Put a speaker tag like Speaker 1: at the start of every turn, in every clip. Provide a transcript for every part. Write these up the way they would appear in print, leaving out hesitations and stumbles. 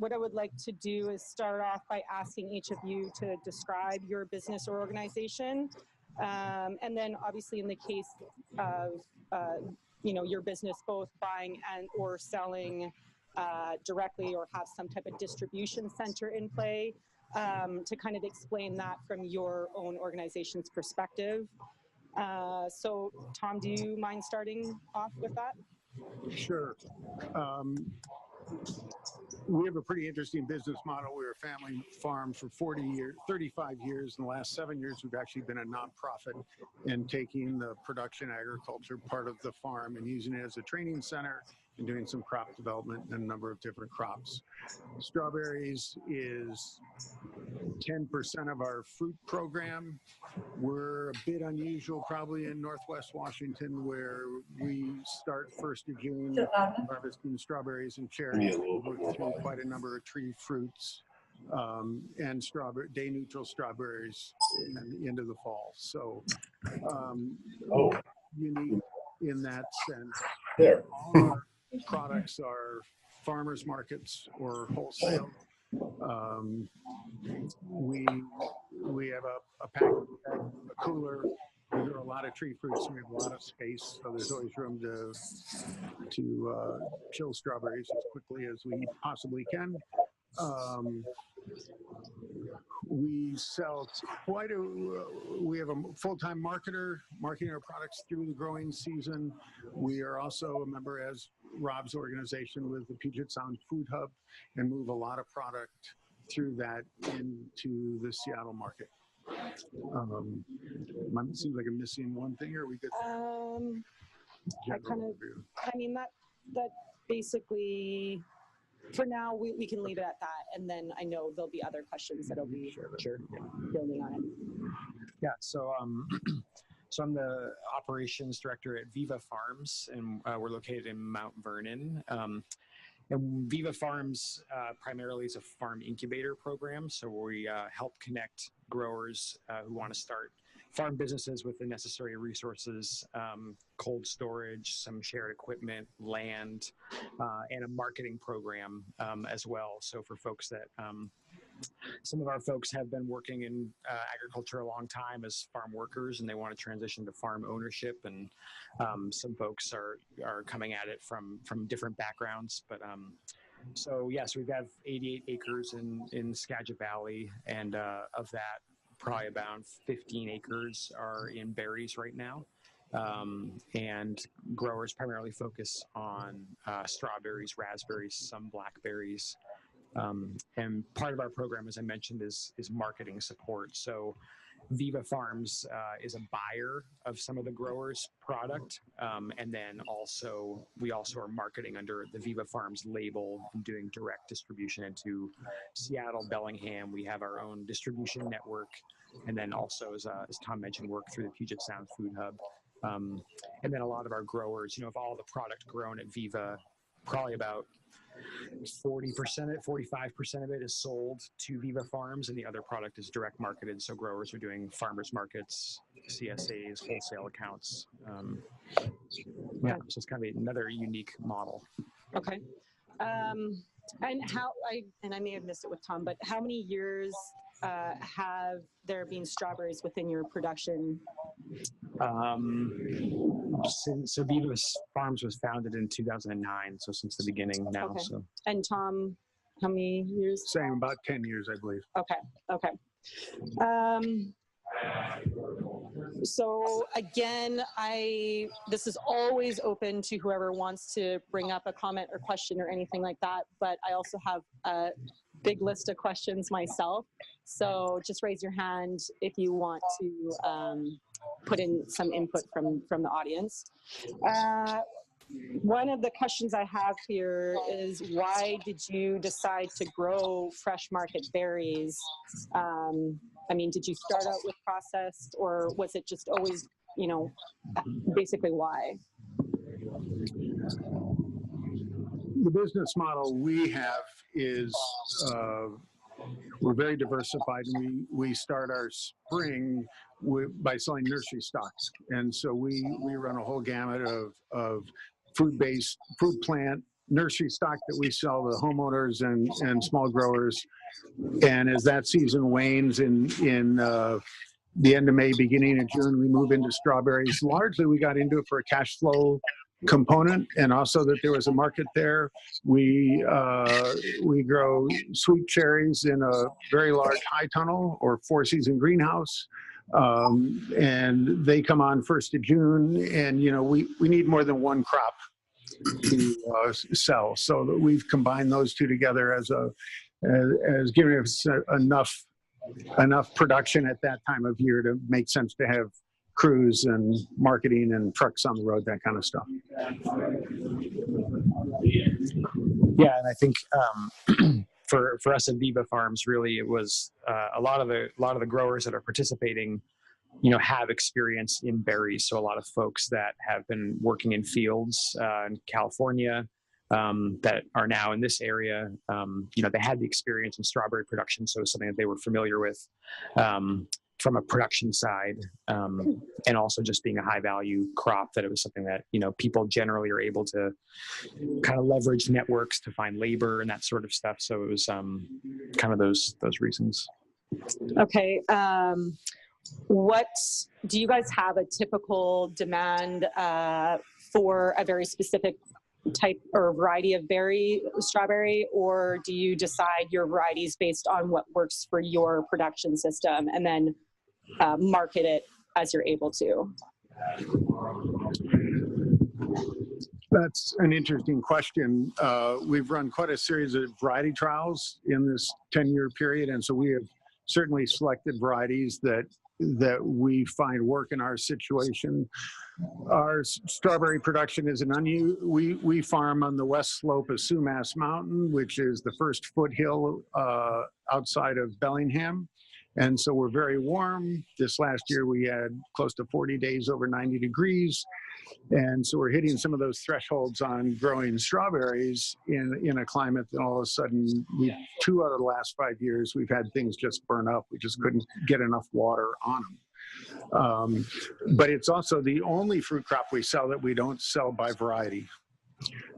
Speaker 1: what I would like to do is start off by asking each of you to describe your business or organization. And then obviously in the case of, your business both buying and or selling directly or have some type of distribution center in play, to kind of explain that from your own organization's perspective. So Tom, do you mind starting off with that?
Speaker 2: Sure. We have a pretty interesting business model. We're a family farm for 35 years. In the last 7 years, we've actually been a nonprofit and taking the production agriculture part of the farm and using it as a training center and doing some crop development and a number of different crops. Strawberries is 10% of our fruit program. We're a bit unusual probably in Northwest Washington, where we start 1st of June harvesting strawberries and cherries. We work through quite a number of tree fruits and day neutral strawberries at the end of the fall. So unique in that sense. All our products are farmers markets or wholesale. We have a pack, a cooler. We grow a lot of tree fruits, and we have a lot of space, so there's always room to chill strawberries as quickly as we possibly can. We sell we have a full-time marketer marketing our products through the growing season. We are also a member, as Rob's organization, with the Puget Sound Food Hub, and move a lot of product through that into the Seattle market. It seems like I'm missing one thing. Are we good?
Speaker 1: That basically, for now, we can leave it at that, and then I know there'll be other questions that'll be building on it.
Speaker 3: Yeah, so I'm the operations director at Viva Farms, and we're located in Mount Vernon. And Viva Farms primarily is a farm incubator program, so we help connect growers who want to start farm businesses with the necessary resources, cold storage, some shared equipment, land, and a marketing program as well. So for folks that, some of our folks have been working in agriculture a long time as farm workers, and they want to transition to farm ownership. And some folks are coming at it from different backgrounds. But so yes, we have 88 acres in Skagit Valley, and of that, probably about 15 acres are in berries right now. And growers primarily focus on strawberries, raspberries, some blackberries. And part of our program, as I mentioned, is marketing support. So Viva Farms is a buyer of some of the growers' product. And then we also are marketing under the Viva Farms label and doing direct distribution into Seattle, Bellingham. We have our own distribution network. And then also, as Tom mentioned, work through the Puget Sound Food Hub. And then a lot of our growers, of all the product grown at Viva, probably about 40%, 45% of it is sold to Viva Farms, and the other product is direct marketed. So growers are doing farmers markets, CSAs, wholesale accounts. So it's kind of another unique model.
Speaker 1: Okay. And I may have missed it with Tom, but how many years have there been strawberries within your production?
Speaker 3: So Viva Farms was founded in 2009, so since the beginning now.
Speaker 1: Okay.
Speaker 3: So.
Speaker 1: And Tom, how many years?
Speaker 2: Same, about 10 years, I believe.
Speaker 1: Okay. So again, this is always open to whoever wants to bring up a comment or question or anything like that, but I also have a big list of questions myself. So just raise your hand if you want to put in some input from the audience. One of the questions I have here is, why did you decide to grow fresh market berries? Did you start out with processed, or was it just always, basically why?
Speaker 2: The business model we have is we're very diversified, and we start our spring by selling nursery stocks. And so we run a whole gamut of food plant nursery stock that we sell to homeowners and small growers. And as that season wanes in the end of May, beginning of June, we move into strawberries. Largely, we got into it for a cash flow component, and also that there was a market there. We grow sweet cherries in a very large high tunnel or 4-season greenhouse, and they come on 1st of June. And we need more than one crop to sell, so that we've combined those two together as giving us enough production at that time of year to make sense to have crews and marketing and trucks on the road, that kind of stuff.
Speaker 3: Yeah, and I think for us at Viva Farms, really, it was a lot of the growers that are participating, have experience in berries. So a lot of folks that have been working in fields in California that are now in this area, they had the experience in strawberry production, so it was something that they were familiar with from a production side, and also just being a high value crop, that it was something that people generally are able to kind of leverage networks to find labor and that sort of stuff. So it was kind of those reasons.
Speaker 1: Okay. What do you guys have a typical demand for a very specific type or variety of strawberry, or do you decide your varieties based on what works for your production system and then market it as you're able to?
Speaker 2: That's an interesting question. We've run quite a series of variety trials in this 10-year period, and so we have certainly selected varieties that we find work in our situation. Our strawberry production is we farm on the west slope of Sumas Mountain, which is the first foothill outside of Bellingham. And so we're very warm. This last year we had close to 40 days over 90 degrees. And so we're hitting some of those thresholds on growing strawberries in a climate that all of a sudden, 2 out of the last 5 years, we've had things just burn up. We just couldn't get enough water on them. But it's also the only fruit crop we sell that we don't sell by variety.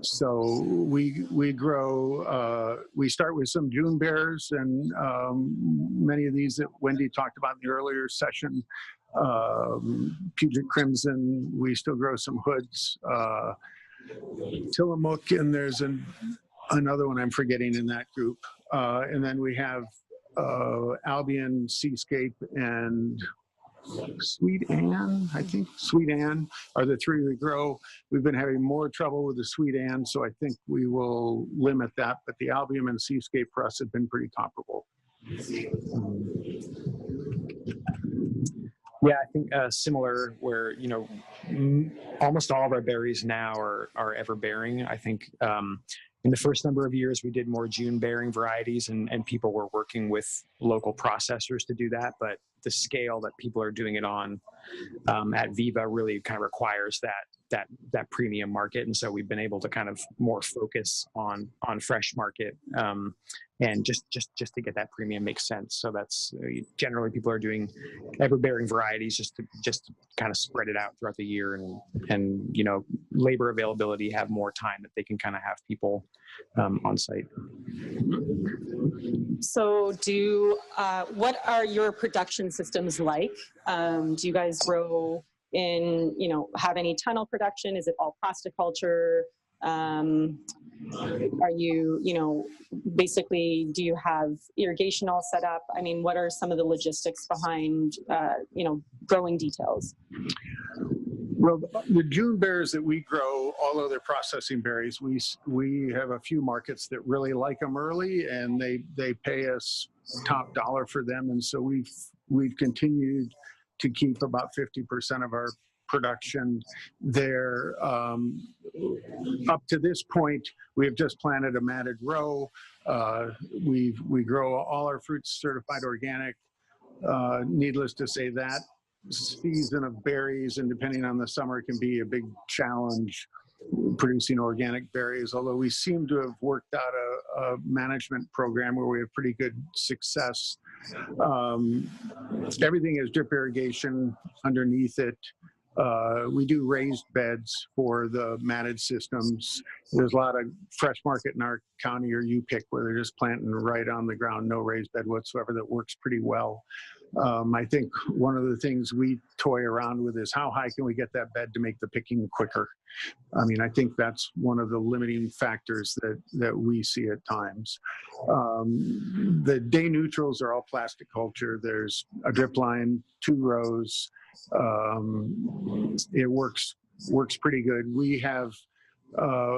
Speaker 2: So we grow, we start with some June bears, and many of these that Wendy talked about in the earlier session. Puget Crimson, we still grow some hoods, Tillamook, and there's another one I'm forgetting in that group. And then we have Albion, Seascape, and Sweet Ann. I think Sweet Ann are the 3 we grow. We've been having more trouble with the Sweet Ann, so I think we will limit that. But the Albion and Seascape for us have been pretty comparable.
Speaker 3: Yeah, I think similar, where almost all of our berries now are ever-bearing. I think in the first number of years we did more June-bearing varieties, and people were working with local processors to do that. But the scale that people are doing it on at Viva really kind of requires that premium market, and so we've been able to kind of more focus on fresh market, and just to get that premium makes sense. So that's generally people are doing ever-bearing varieties just to kind of spread it out throughout the year, and labor availability, have more time that they can kind of have people on site.
Speaker 1: So what are your production systems like? Do you guys grow in, have any tunnel production? Is it all plasticulture? Are you, basically, do you have irrigation all set up? I mean, what are some of the logistics behind, growing details?
Speaker 2: Well, the June bears that we grow, all other processing berries, we have a few markets that really like them early, and they pay us top dollar for them. And so we've continued to keep about 50% of our production there. Up to this point, we have just planted a matted row. We grow all our fruits certified organic. Needless to say, that season of berries, and depending on the summer, can be a big challenge producing organic berries, although we seem to have worked out a management program where we have pretty good success. Everything is drip irrigation underneath it. We do raised beds for the managed systems. There's a lot of fresh market in our county or UPIC where they're just planting right on the ground, no raised bed whatsoever. That works pretty well. I think one of the things we toy around with is how high can we get that bed to make the picking quicker? I mean, I think that's one of the limiting factors that we see at times. The day neutrals are all plastic culture. There's a drip line, 2 rows. It works pretty good. We have,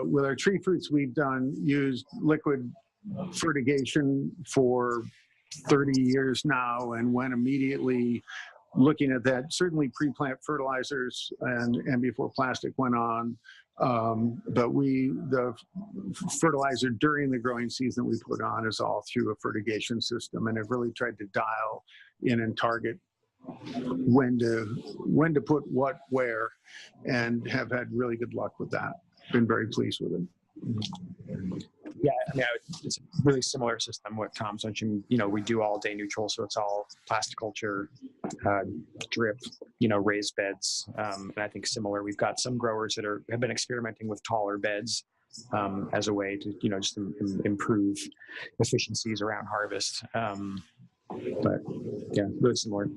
Speaker 2: with our tree fruits, we've used liquid fertigation for 30 years now, and went immediately looking at that. Certainly pre-plant fertilizers and before plastic went on. But the fertilizer during the growing season we put on is all through a fertigation system, and have really tried to dial in and target when to put what where, and have had really good luck with that. Been very pleased with it.
Speaker 3: Yeah, I mean, it's a really similar system. What Tom's mentioned, we do all day neutral, so it's all plasticulture, drip, raised beds, and I think similar. We've got some growers that have been experimenting with taller beds as a way to, just improve efficiencies around harvest. But yeah, really similar.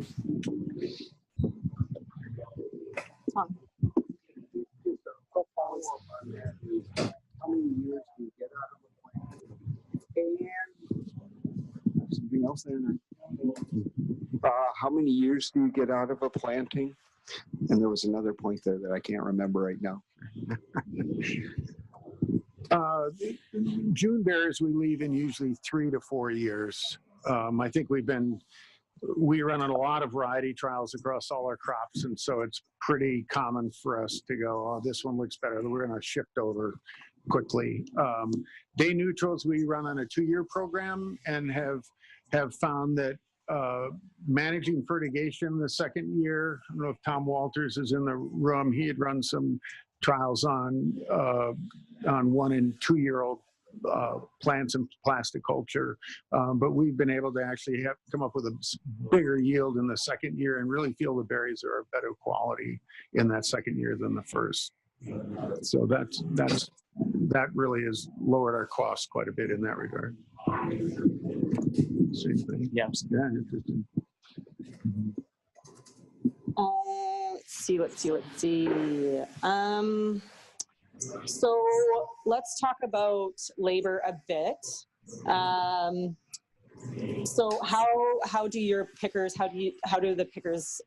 Speaker 1: Tom.
Speaker 4: How many years do you get out of a plant? And something else there. How many years do you get out of a planting? And there was another point there that I can't remember right now.
Speaker 2: June bears we leave in usually 3 to 4 years. I think we run on a lot of variety trials across all our crops, and so it's pretty common for us to go, oh, this one looks better, we're going to shift over quickly. Day neutrals we run on a 2-year program, and have found that managing fertigation the second year, I don't know if Tom Walters is in the room, he had run some trials on 1 and 2-year-old plants and plastic culture, but we've been able to actually come up with a bigger yield in the second year, and really feel the berries are of better quality in that second year than the first. So that really has lowered our costs quite a bit in that regard. Same thing.
Speaker 3: Yeah.
Speaker 2: Yeah, interesting.
Speaker 1: Let's see. So let's talk about labor a bit. So how do your pickers, how do the pickers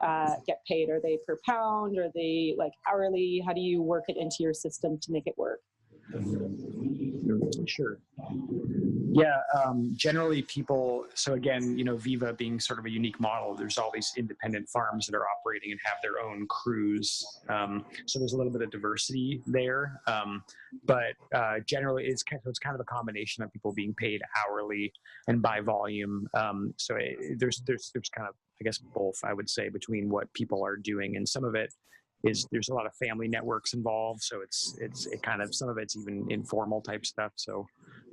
Speaker 1: get paid? Are they per pound? Are they like hourly? How do you work it into your system to make it work?
Speaker 3: Sure. Yeah, generally people, so again, Viva being sort of a unique model, there's all these independent farms that are operating and have their own crews. So there's a little bit of diversity there. But generally it's kind of a combination of people being paid hourly and by volume. So there's kind of, I guess, both, I would say, between what people are doing, and some of it is there's a lot of family networks involved. So it kind of, some of it's even informal type stuff. So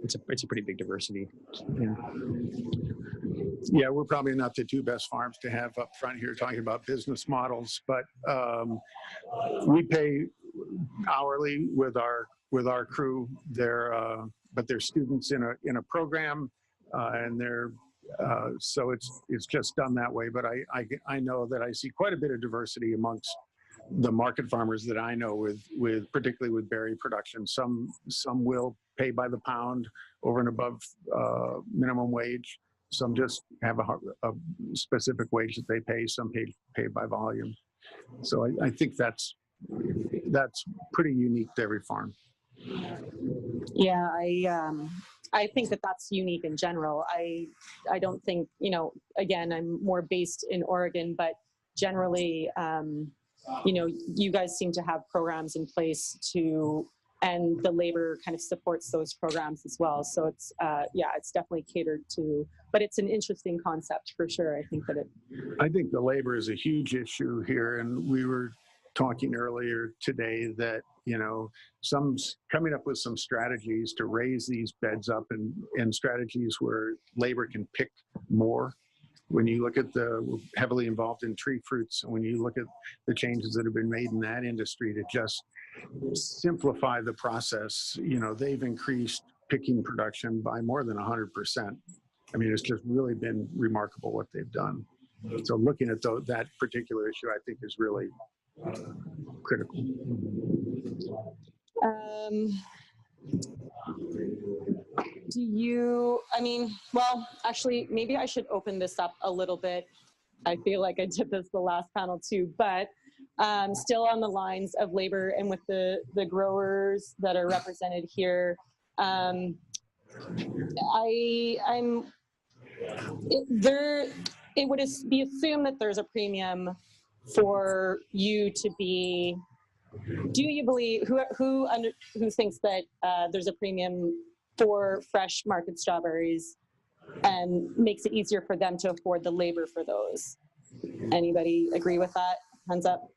Speaker 3: it's a pretty big diversity.
Speaker 2: Yeah, we're probably not the 2 best farms to have up front here talking about business models, but we pay hourly with our crew. But they're students in a program, and they're so it's just done that way. But I know that I see quite a bit of diversity amongst the market farmers that I know, with particularly with berry production. Some will pay by the pound over and above minimum wage. Some just have a specific wage that they pay. Some pay by volume. So I think that's pretty unique to every farm.
Speaker 1: Yeah, I think that's unique in general. I don't think, again, I'm more based in Oregon, but generally, you guys seem to have programs in place and the labor kind of supports those programs as well. So it's definitely catered to, but it's an interesting concept for sure. I think the labor is a huge issue here, and we were talking earlier today that some coming up with some strategies to raise these beds up, and strategies where labor can pick more
Speaker 2: When you look at we're heavily involved in tree fruits, and when you look at the changes that have been made in that industry to just simplify the process, they've increased picking production by more than 100%. I mean, it's just really been remarkable what they've done. So looking at that particular issue, I think is really critical.
Speaker 1: Well, actually, maybe I should open this up a little bit. I feel like I did this the last panel too, but still on the lines of labor and with the growers that are represented here, it would be assumed that there's a premium for you to be. Do you believe who thinks that there's a premium for fresh market strawberries and makes it easier for them to afford the labor for those? Anybody agree with that? Hands up.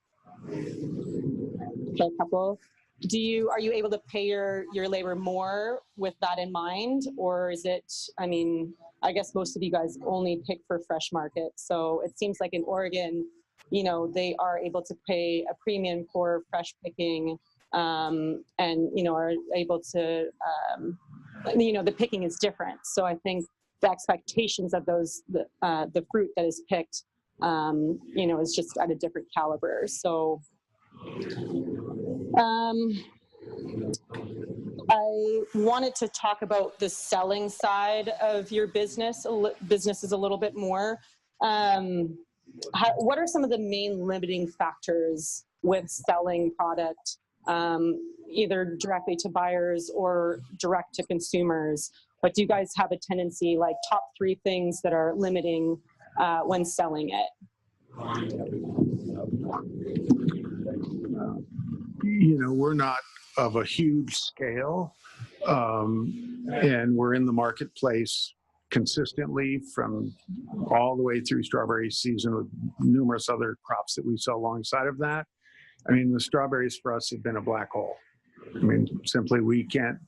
Speaker 1: Okay, a couple. Are you able to pay your labor more with that in mind, or is it? I mean, I guess most of you guys only pick for fresh market, so it seems like in Oregon, they are able to pay a premium for fresh picking, and are able to, the picking is different. So I think the expectations of the fruit that is picked, is just at a different caliber. So I wanted to talk about the selling side of your business a little bit more. What are some of the main limiting factors with selling product, either directly to buyers or direct to consumers? But do you guys have a tendency, like top 3 things that are limiting when selling it?
Speaker 2: We're not of a huge scale, and we're in the marketplace consistently from all the way through strawberry season with numerous other crops that we sell alongside of that. I mean, the strawberries for us have been a black hole. I mean, simply we could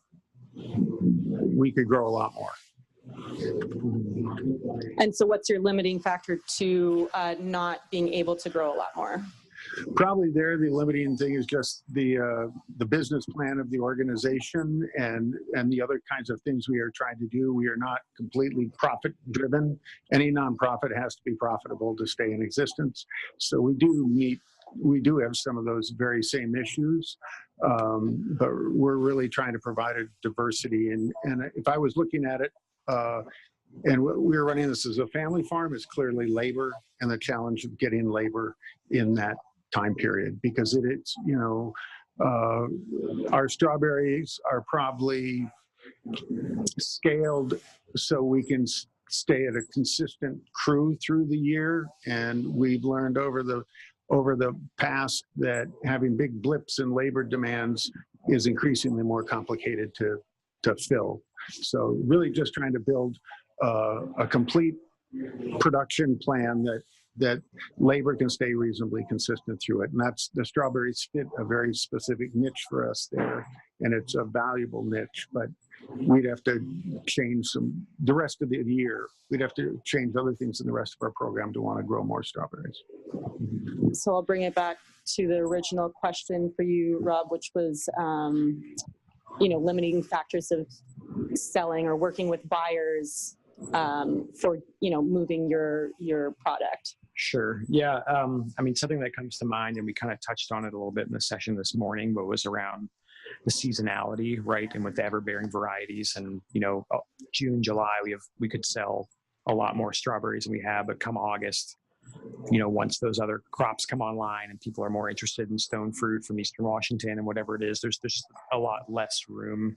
Speaker 2: grow a lot more.
Speaker 1: And so what's your limiting factor to not being able to grow a lot more?
Speaker 2: Probably the limiting thing is just the business plan of the organization and the other kinds of things we are trying to do. We are not completely profit driven. Any nonprofit has to be profitable to stay in existence. So we do have some of those very same issues, but we're really trying to provide a diversity. And if I was looking at it, and we were running this as a family farm, is clearly labor and the challenge of getting labor in that time period, because it's our strawberries are probably scaled so we can stay at a consistent crew through the year, and we've learned over the past that having big blips in labor demands is increasingly more complicated to fill. So really just trying to build a complete production plan that labor can stay reasonably consistent through it. And that's, the strawberries fit a very specific niche for us there, and it's a valuable niche, but we'd have to change the rest of the year. We'd have to change other things in the rest of our program to want to grow more strawberries.
Speaker 1: So I'll bring it back to the original question for you, Rob, which was, limiting factors of selling or working with buyers for, moving your product.
Speaker 3: Sure. Yeah. I mean, something that comes to mind, and we kind of touched on it a little bit in the session this morning, but was around the seasonality, right? And with the ever-bearing varieties, and June, July, we could sell a lot more strawberries than we have, but come August, once those other crops come online and people are more interested in stone fruit from Eastern Washington and whatever it is, there's a lot less room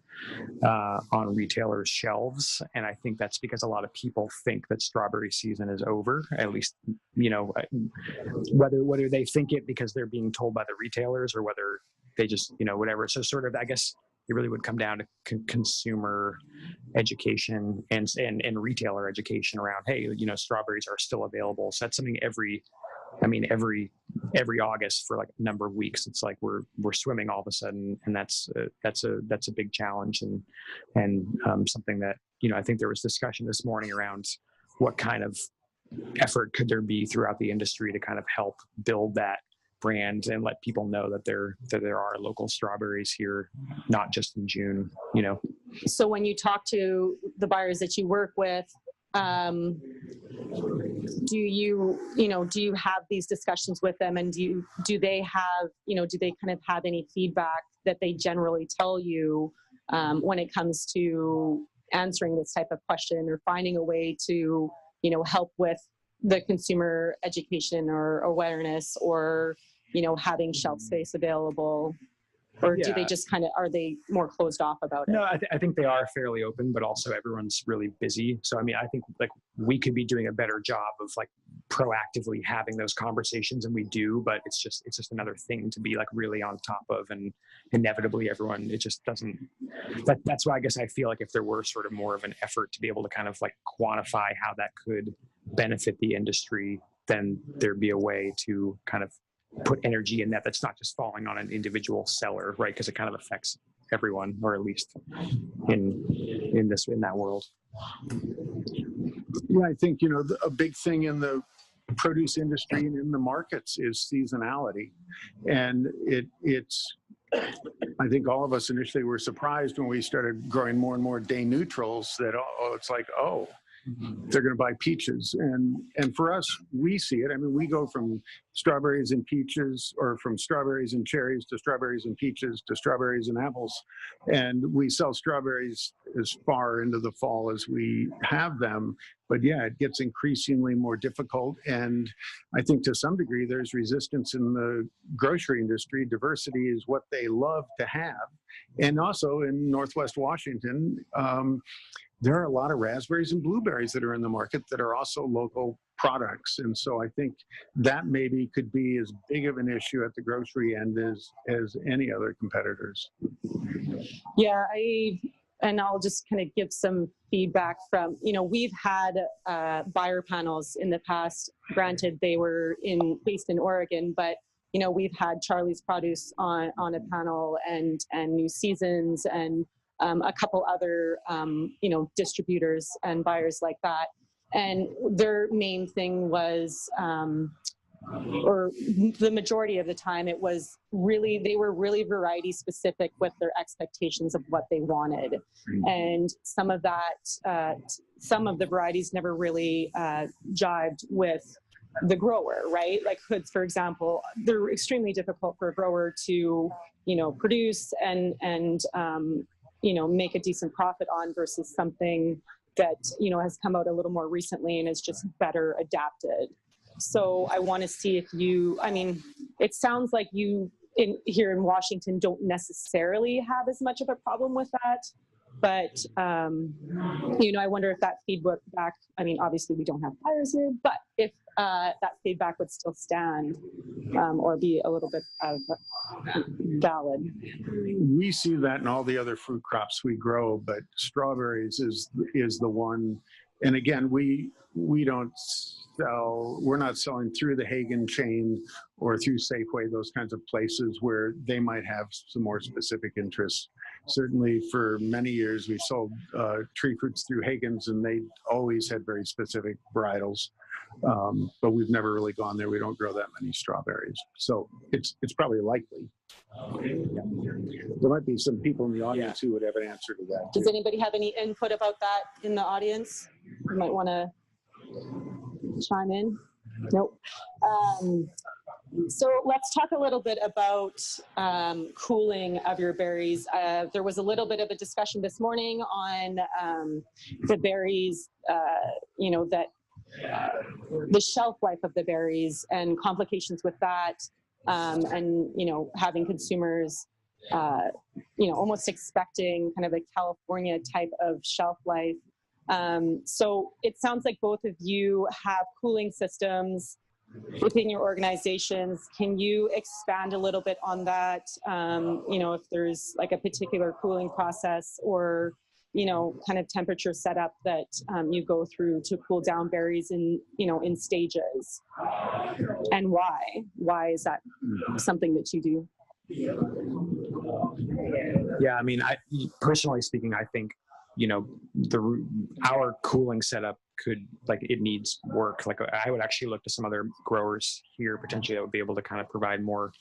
Speaker 3: on retailers' shelves. And I think that's because a lot of people think that strawberry season is over, at least, whether they think it because they're being told by the retailers or whether they just, whatever. So sort of, I guess it really would come down to consumer education and retailer education around, hey, strawberries are still available. So that's something every August for like a number of weeks, it's like we're swimming all of a sudden, and that's a big challenge, and something that I think there was discussion this morning around what kind of effort could there be throughout the industry to kind of help build that brand and let people know that there are local strawberries here, not just in June, you know?
Speaker 1: So when you talk to the buyers that you work with, do you have these discussions with them, and do they kind of have any feedback that they generally tell you when it comes to answering this type of question or finding a way to, help with the consumer education or awareness, or, having shelf space available? Or do they just are they more closed off about it?
Speaker 3: No, I think they are fairly open, but also everyone's really busy. So, I mean, I think like we could be doing a better job of like proactively having those conversations, and we do, but it's just another thing to be like really on top of, and inevitably everyone, it just doesn't, that's why I guess I feel like if there were sort of more of an effort to be able to kind of like quantify how that could benefit the industry, then there'd be a way to kind of put energy in that's not just falling on an individual seller, right? Because it kind of affects everyone, or at least in that world.
Speaker 2: Yeah, I think a big thing in the produce industry and in the markets is seasonality, and it's. I think all of us initially were surprised when we started growing more and more day neutrals that it's like, they're going to buy peaches. And for us, we see it. I mean, we go from strawberries and peaches, or from strawberries and cherries to strawberries and peaches to strawberries and apples. And we sell strawberries as far into the fall as we have them. But yeah, it gets increasingly more difficult. And I think to some degree, there's resistance in the grocery industry. Diversity is what they love to have. And also in Northwest Washington, there are a lot of raspberries and blueberries that are in the market that are also local products. And so I think that maybe could be as big of an issue at the grocery end as any other competitors.
Speaker 1: Yeah, and I'll just kind of give some feedback from, we've had buyer panels in the past. Granted, they were based in Oregon, but we've had Charlie's Produce on a panel, and New Seasons, and a couple other, distributors and buyers like that. And their main thing was, or the majority of the time, they were really variety specific with their expectations of what they wanted. And some of the varieties never really jived with the grower, right? Like hoods, for example, they're extremely difficult for a grower to, produce and make a decent profit on, versus something that, has come out a little more recently and is just better adapted. So I want to see if it sounds like you here in Washington don't necessarily have as much of a problem with that. But, I wonder if that feedback, obviously we don't have buyers here, but if that feedback would still stand or be a little bit of valid.
Speaker 2: We see that in all the other fruit crops we grow, but strawberries is the one. And again, we're not selling through the Hagen chain or through Safeway, those kinds of places where they might have some more specific interests. Certainly for many years, we sold tree fruits through Hagen's, and they always had very specific varietals. But we've never really gone there. We don't grow that many strawberries. So it's probably likely. There might be some people in the audience who would have an answer to that.
Speaker 1: Does anybody have any input about that in the audience? You might want to chime in. Nope. So let's talk a little bit about cooling of your berries. There was a little bit of a discussion this morning on the berries, that the shelf life of the berries and complications with that, and having consumers almost expecting kind of a California type of shelf life. So it sounds like both of you have cooling systems within your organizations. Can you expand a little bit on that? If there's like a particular cooling process or kind of temperature setup that you go through to cool down berries in stages, and why is that something that you do?
Speaker 3: Yeah, I mean, personally speaking, I think our cooling setup could, like, it needs work. Like, I would actually look to some other growers here potentially that would be able to kind of provide more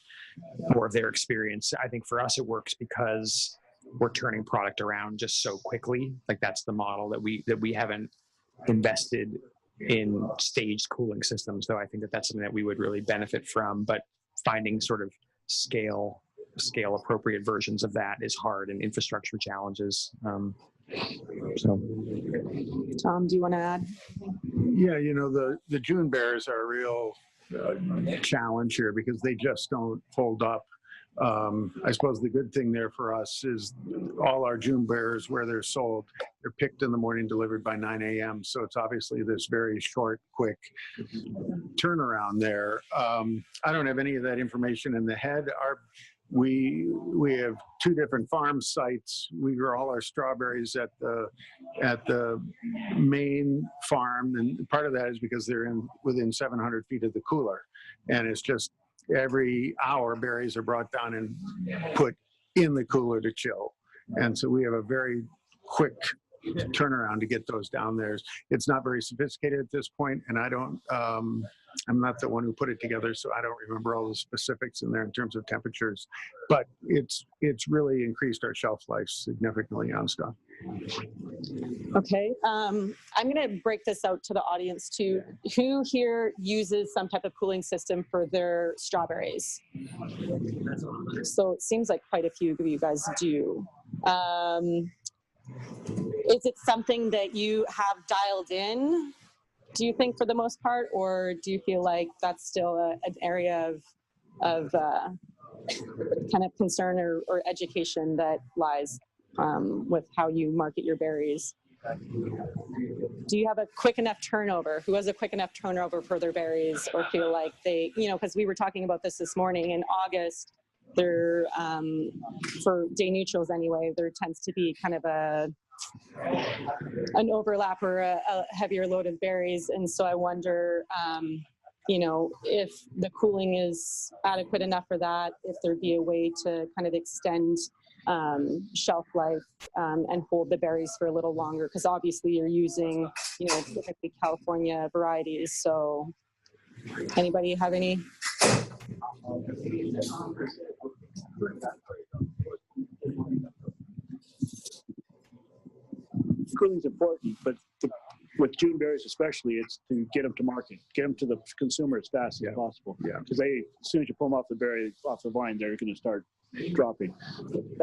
Speaker 3: of their experience. I think for us it works because we're turning product around just so quickly. Like, that's the model that we haven't invested in staged cooling systems, though I think that that's something that we would really benefit from. But finding sort of scale appropriate versions of that is hard, and infrastructure challenges. So,
Speaker 1: Tom, do you want to add?
Speaker 2: Yeah, you know, the June bears are a real challenge here because they just don't hold up. I suppose the good thing there for us is all our June bears, where they're sold, they're picked in the morning, delivered by 9 a.m. So it's obviously this very short, quick turnaround there. I don't have any of that information in the head. We have two different farm sites. We grow all our strawberries at the main farm, and part of that is because they're within 700 feet of the cooler, and it's just every hour berries are brought down and put in the cooler to chill, and so we have a very quick turnaround to get those down there. It's not very sophisticated at this point, and I'm not the one who put it together, so I don't remember all the specifics in there in terms of temperatures, but it's really increased our shelf life significantly on stuff.
Speaker 1: Okay, I'm going to break this out to the audience too. Who here uses some type of cooling system for their strawberries? So it seems like quite a few of you guys do. Is it something that you have dialed in, do you think, for the most part, or do you feel like that's still an area of kind of concern or education that lies with how you market your berries? Do you have a quick enough turnover? Who has a quick enough turnover for their berries, or feel like they, because we were talking about this morning, in August, there, for day neutrals anyway, there tends to be kind of an overlap or a heavier load of berries. And so I wonder, if the cooling is adequate enough for that, if there'd be a way to kind of extend shelf life and hold the berries for a little longer, because obviously you're using, typically California varieties. So anybody have any?
Speaker 5: Cooling's important, but with June berries especially, it's to get them to market, get them to the consumer as fast as possible. Yeah. Because as soon as you pull them off the vine, they're going to start dropping.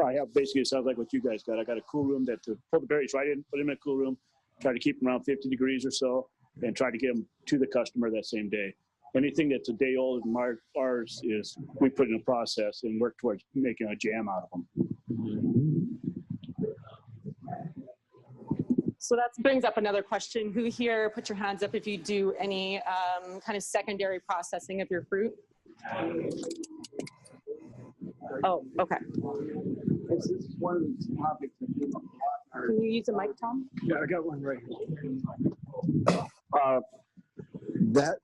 Speaker 5: I have basically, it sounds like what you guys got. I got a cool room to pull the berries right in, put them in a cool room, try to keep them around 50 degrees or so, and try to get them to the customer that same day. Anything that's a day old in ours is we put in a process and work towards making a jam out of them.
Speaker 1: So that brings up another question. Who here, put your hands up if you do any kind of secondary processing of your fruit? Oh, okay.
Speaker 4: This is one of the topics that came up.
Speaker 1: Can you use a mic, Tom?
Speaker 5: Yeah, I got one right here.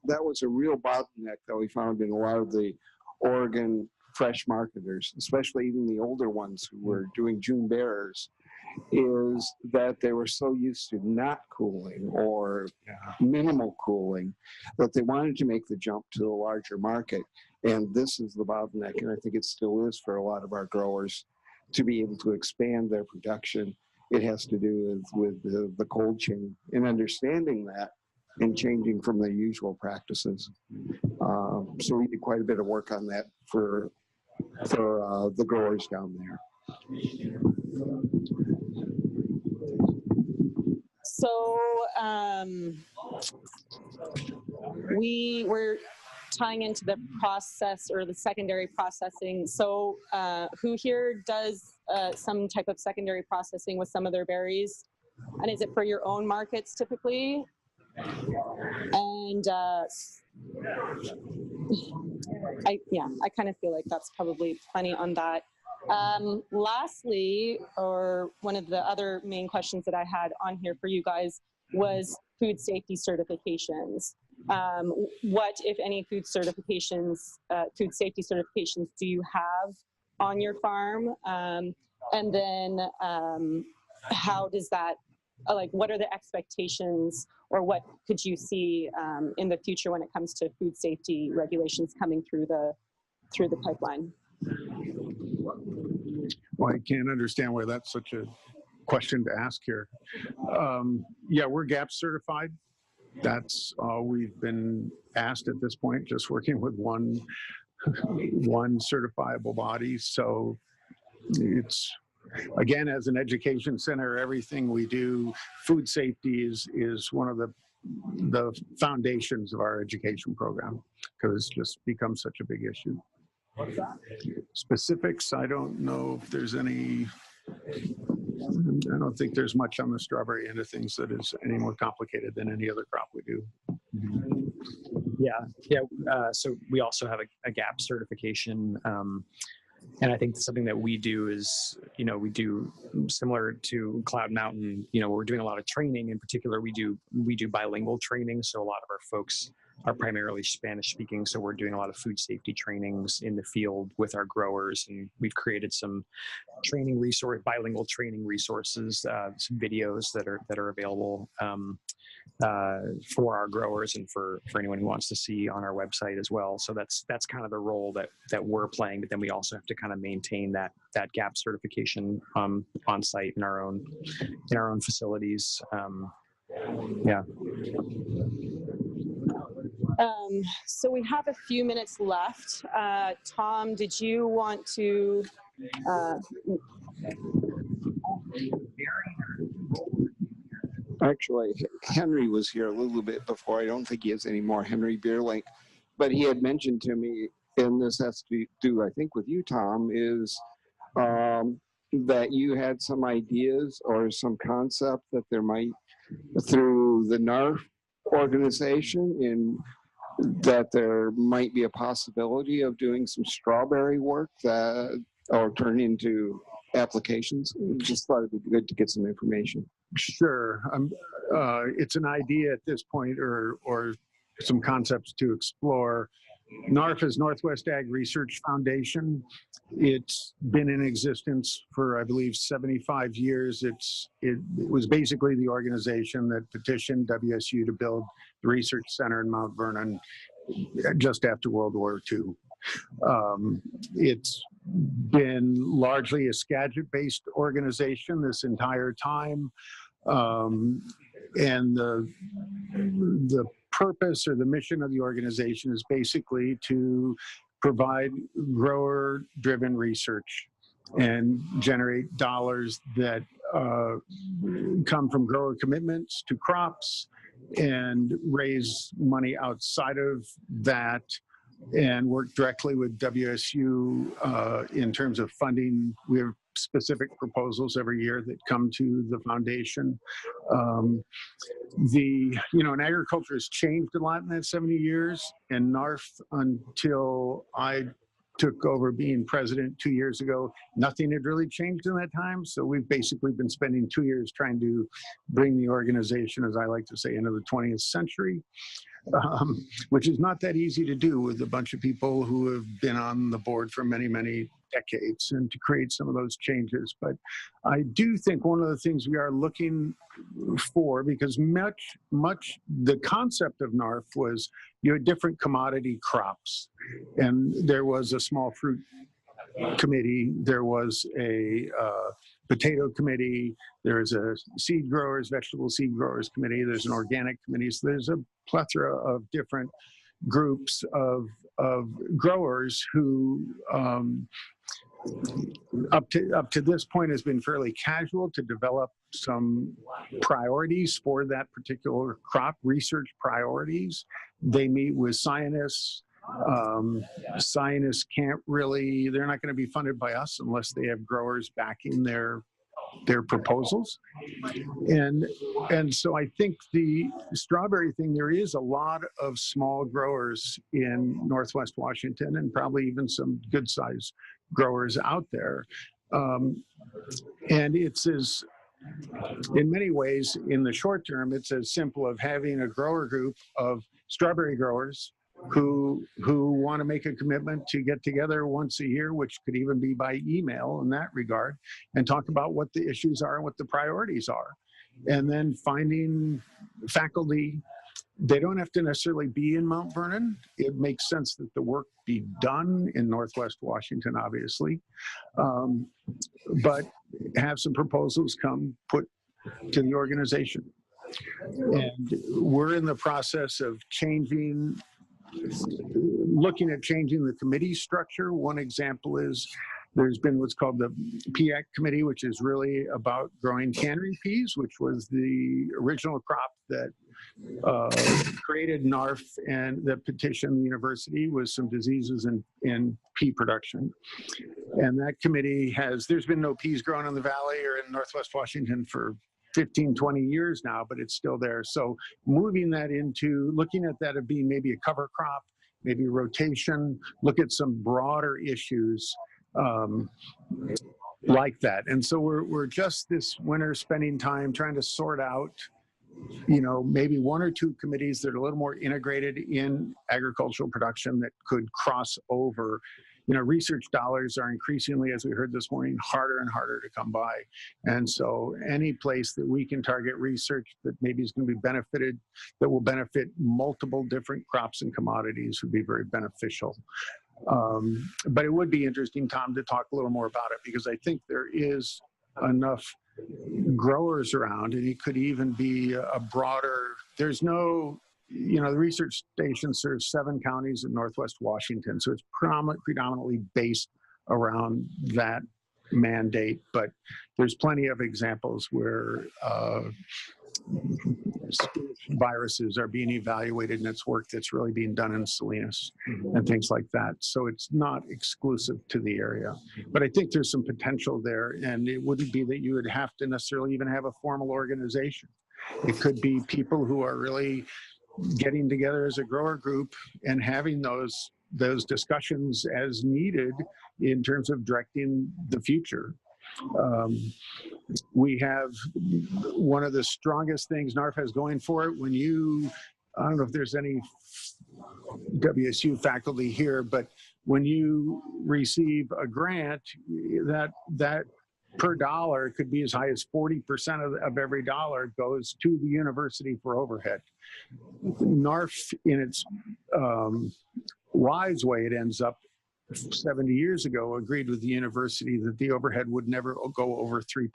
Speaker 4: That was a real bottleneck that we found in a lot of the Oregon fresh marketers, especially even the older ones who were doing June bearers, is that they were so used to not cooling or minimal cooling that they wanted to make the jump to the larger market. And this is the bottleneck, and I think it still is for a lot of our growers to be able to expand their production. It has to do with the cold chain and understanding that and changing from their usual practices. So we did quite a bit of work on that for the growers down there.
Speaker 1: So we were tying into the process or the secondary processing. So who here does some type of secondary processing with some of their berries? And is it for your own markets typically? And I kind of feel like that's probably plenty on that. Lastly, or one of the other main questions that I had on here for you guys was food safety certifications. What, if any, food safety certifications do you have on your farm? And then how does that, what are the expectations or what could you see in the future when it comes to food safety regulations coming through the pipeline?
Speaker 2: Well, I can't understand why that's such a question to ask here. Yeah, we're GAP certified. That's all we've been asked at this point, just working with one certifiable body. So it's, again, as an education center, everything we do, food safety is one of the foundations of our education program, because it's just become such a big issue. Specifics, I don't know if there's any. I don't think there's much on the strawberry end of things that is any more complicated than any other crop we do.
Speaker 3: So we also have a GAP certification, and I think something that we do is, we do similar to Cloud Mountain. We're doing a lot of training. In particular, we do bilingual training. So a lot of our folks are primarily Spanish speaking. So we're doing a lot of food safety trainings in the field with our growers, and we've created some bilingual training resources, some videos that are available for our growers and for anyone who wants to see on our website as well. So that's kind of the role that we're playing, but then we also have to kind of maintain that GAP certification on site in our own facilities.
Speaker 1: So we have a few minutes left. Tom, did you want to?
Speaker 4: Actually, Henry was here a little bit before. I don't think he has any more, Henry Beerlink. But he had mentioned to me, and this has to do, I think, with you, Tom, is that you had some ideas or some concept that there might, through the NARF organization, in that there might be a possibility of doing some strawberry work or turn into applications. Just thought it'd be good to get some information.
Speaker 2: Sure. It's an idea at this point, or some concepts to explore. NARF is Northwest Ag Research Foundation. It's been in existence for, I believe, 75 years. It was basically the organization that petitioned WSU to build the research center in Mount Vernon just after World War II. It's been largely a Skagit-based organization this entire time. And the purpose or the mission of the organization is basically to provide grower-driven research and generate dollars that come from grower commitments to crops and raise money outside of that and work directly with WSU in terms of funding. We have specific proposals every year that come to the foundation. And agriculture has changed a lot in that 70 years, and NARF, until I took over being president 2 years ago, nothing had really changed in that time. So we've basically been spending 2 years trying to bring the organization, as I like to say, into the 20th century. Which is not that easy to do with a bunch of people who have been on the board for many, many decades, and to create some of those changes. But I do think one of the things we are looking for, because much the concept of NARF was you had different commodity crops, and there was a small fruit committee, there was a potato committee, there's a seed growers, vegetable seed growers committee, there's an organic committee. So there's a plethora of different groups of growers who up to this point has been fairly casual to develop some priorities for that particular crop, research priorities. They meet with scientists. Scientists can't really, they're not going to be funded by us unless they have growers backing their proposals. And so I think the strawberry thing, there is a lot of small growers in Northwest Washington, and probably even some good sized growers out there. And it's in many ways, in the short term, it's as simple of having a grower group of strawberry growers who want to make a commitment to get together once a year, which could even be by email in that regard, and talk about what the issues are and what the priorities are. and then finding faculty. They don't have to necessarily be in Mount Vernon. It makes sense that the work be done in Northwest Washington, obviously, but have some proposals come put to the organization. And we're in the process of looking at changing the committee structure. One example is there's been what's called the PAC committee, which is really about growing cannery peas, which was the original crop that created NARF and that petitioned the university with some diseases in pea production. And that committee there's been no peas grown in the valley or in Northwest Washington for 15, 20 years now, but it's still there. So moving that into looking at that as being maybe a cover crop, maybe rotation, look at some broader issues like that. And so we're just this winter spending time trying to sort out, maybe one or two committees that are a little more integrated in agricultural production that could cross over. Research dollars are increasingly, as we heard this morning, harder and harder to come by. And so any place that we can target research that maybe is going to be benefited, that will benefit multiple different crops and commodities would be very beneficial. But it would be interesting, Tom, to talk a little more about it, because I think there is enough growers around, and it could even be a broader, there's no, the research station serves 7 counties in Northwest Washington, so it's predominantly based around that mandate, but there's plenty of examples where viruses are being evaluated, and it's work that's really being done in Salinas and things like that. So it's not exclusive to the area, but I think there's some potential there, and it wouldn't be that you would have to necessarily even have a formal organization. It could be people who are really getting together as a grower group and having those discussions as needed in terms of directing the future. We have one of the strongest things NARF has going for it. I don't know if there's any WSU faculty here, but when you receive a grant, that per dollar could be as high as 40% of every dollar goes to the university for overhead. NARF, in its wise way, it ends up 70 years ago, agreed with the university that the overhead would never go over 3%.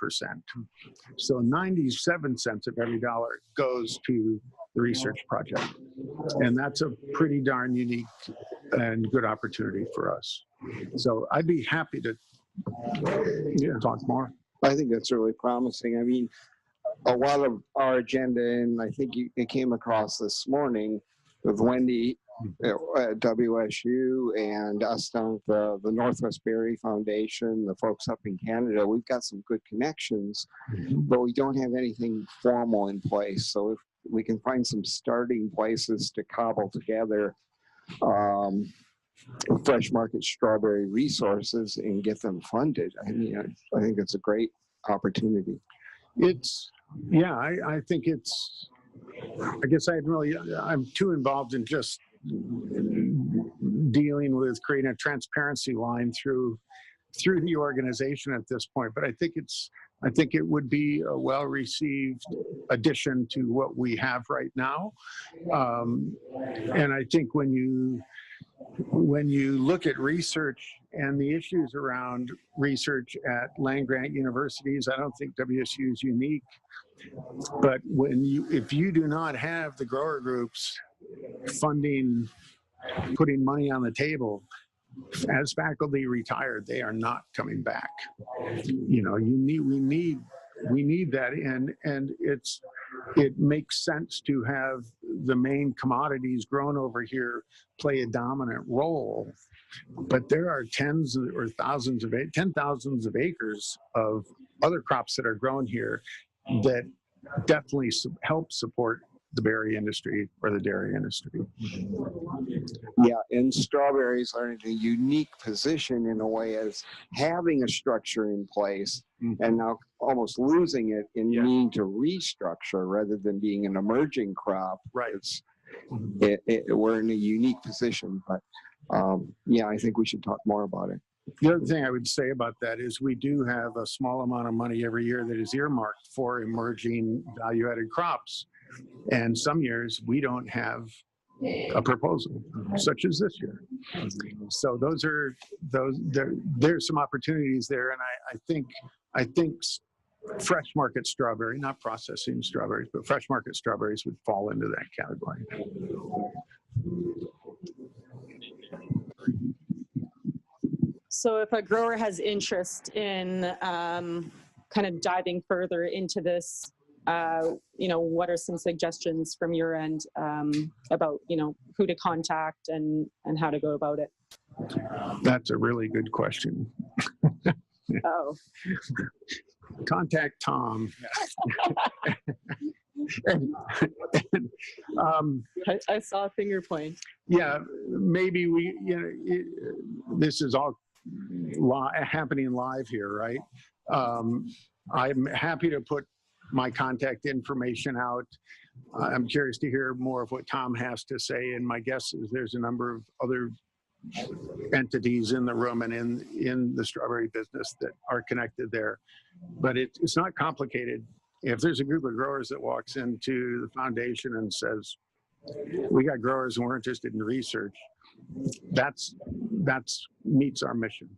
Speaker 2: So 97 cents of every dollar goes to the research project. And that's a pretty darn unique and good opportunity for us. So I'd be happy to talk more.
Speaker 4: I think that's really promising. I mean, a lot of our agenda, and I think it came across this morning with Wendy at WSU and us down at the Northwest Berry Foundation, the folks up in Canada. We've got some good connections, but we don't have anything formal in place. So if we can find some starting places to cobble together fresh market strawberry resources and get them funded, I mean, I think it's a great opportunity.
Speaker 2: I think I guess I'm too involved in just dealing with creating a transparency line through the organization at this point. But I think it would be a well-received addition to what we have right now. And I think when you look at research and the issues around research at land-grant universities, I don't think WSU is unique. But if you do not have the grower groups funding, putting money on the table, as faculty retired, they are not coming back. We need that, and it makes sense to have the main commodities grown over here play a dominant role. But there are tens or thousands of acres of other crops that are grown here that definitely help support the berry industry or the dairy industry.
Speaker 4: Yeah, and strawberries are in a unique position in a way as having a structure in place and now almost losing it and needing to restructure rather than being an emerging crop.
Speaker 2: Right.
Speaker 4: We're in a unique position, but I think we should talk more about it.
Speaker 2: The other thing I would say about that is we do have a small amount of money every year that is earmarked for emerging value-added crops. And some years we don't have a proposal, such as this year. So there's some opportunities there, and I think fresh market strawberry, not processing strawberries, but fresh market strawberries would fall into that category.
Speaker 1: So if a grower has interest in kind of diving further into this, what are some suggestions from your end about, who to contact and how to go about it?
Speaker 2: That's a really good question.
Speaker 1: Oh.
Speaker 2: Contact Tom.
Speaker 1: I saw a finger point.
Speaker 2: Yeah, maybe this is all happening live here, right? I'm happy to put my contact information out. I'm curious to hear more of what Tom has to say, and my guess is there's a number of other entities in the room and in the strawberry business that are connected there. But it's not complicated. If there's a group of growers that walks into the foundation and says, we got growers and we're interested in research, that's meets our mission.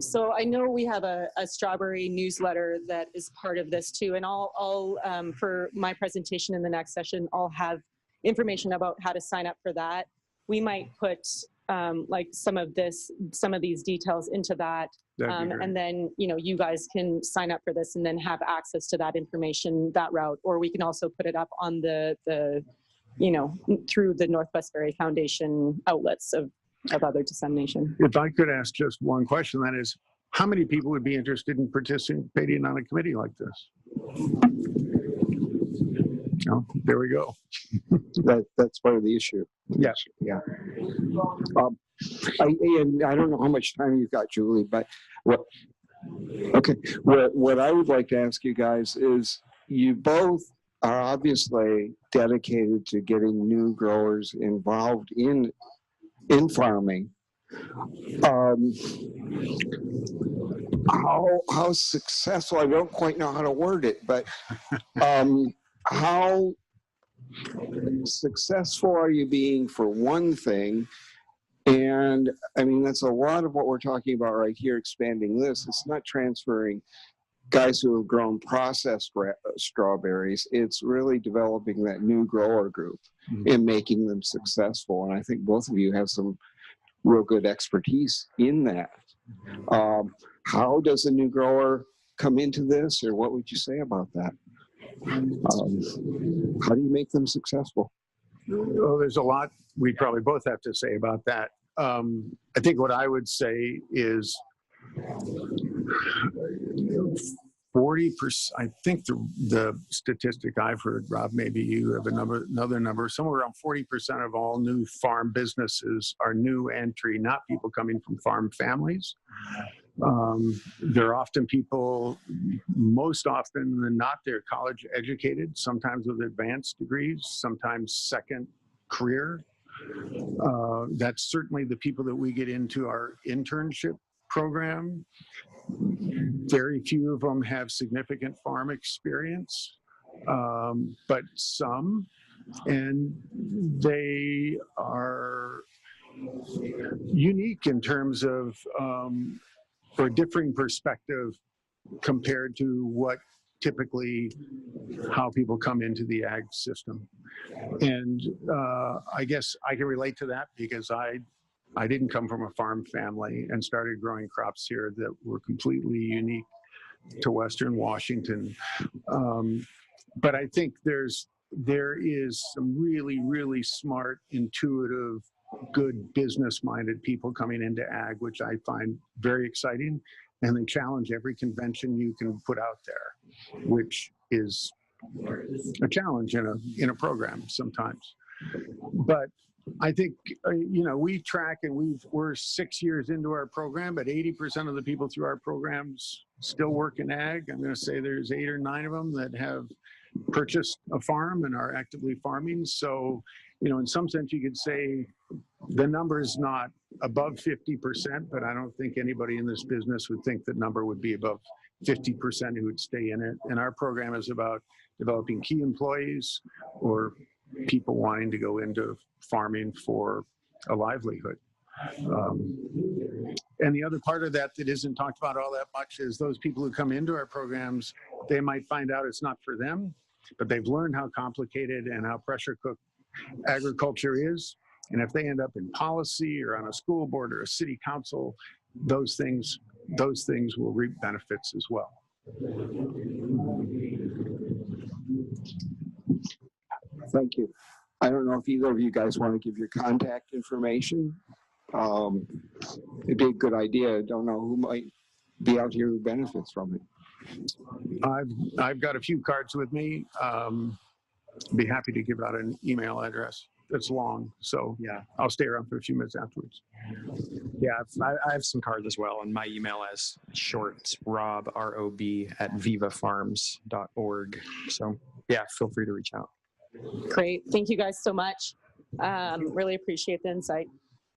Speaker 1: So I know we have a strawberry newsletter that is part of this too, and I'll for my presentation in the next session, I'll have information about how to sign up for that. We might put like some of these details into that, and then you guys can sign up for this and then have access to that information that route, or we can also put it up on the through the Northwest Berry Foundation outlets of other dissemination.
Speaker 2: If I could ask just one question, that is, how many people would be interested in participating on a committee like this? Oh, there we go.
Speaker 4: That's part of the issue.
Speaker 2: Yes.
Speaker 4: Yeah. I don't know how much time you've got, Julie, but what I would like to ask you guys is, you both are obviously dedicated to getting new growers involved in farming. How successful, I don't quite know how to word it, but how successful are you being, for one thing? And I mean, that's a lot of what we're talking about right here, expanding this. It's not transferring guys who have grown processed strawberries. It's really developing that new grower group and making them successful. And I think both of you have some real good expertise in that. How does a new grower come into this, or what would you say about that? How do you make them successful?
Speaker 2: Well, there's a lot we probably both have to say about that. I think what I would say is 40%. I think the statistic I've heard, Rob, maybe you have another number, somewhere around 40% of all new farm businesses are new entry, not people coming from farm families. They're often people, most often than not, they're college educated, sometimes with advanced degrees, sometimes second career. That's certainly the people that we get into our internship program. Very few of them have significant farm experience, but some, and they are unique in terms of or differing perspective compared to what typically how people come into the ag system. And I guess I can relate to that because I didn't come from a farm family and started growing crops here that were completely unique to Western Washington. But I think there is some really, really smart, intuitive, good business-minded people coming into ag, which I find very exciting. And they challenge every convention you can put out there, which is a challenge in a program sometimes. But I think, we track and we're 6 years into our program, but 80% of the people through our programs still work in ag. I'm going to say there's 8 or 9 of them that have purchased a farm and are actively farming. So, in some sense, you could say The number is not above 50%, but I don't think anybody in this business would think that number would be above 50% who would stay in it. And our program is about developing key employees or people wanting to go into farming for a livelihood. And the other part of that that isn't talked about all that much is those people who come into our programs, they might find out it's not for them, but they've learned how complicated and how pressure cooked agriculture is. And if they end up in policy or on a school board or a city council, those things will reap benefits as well.
Speaker 4: Thank you. I don't know if either of you guys want to give your contact information. It'd be a good idea. I don't know who might be out here who benefits from it.
Speaker 2: I've got a few cards with me. Be happy to give out an email address. It's long, so
Speaker 3: Yeah.
Speaker 2: I'll stay around for a few minutes afterwards.
Speaker 3: Yeah, I have some cards as well, and my email is short, Rob, R-O-B, @vivafarms.org. So yeah, feel free to reach out.
Speaker 1: Great. Thank you guys so much. Really appreciate the insight.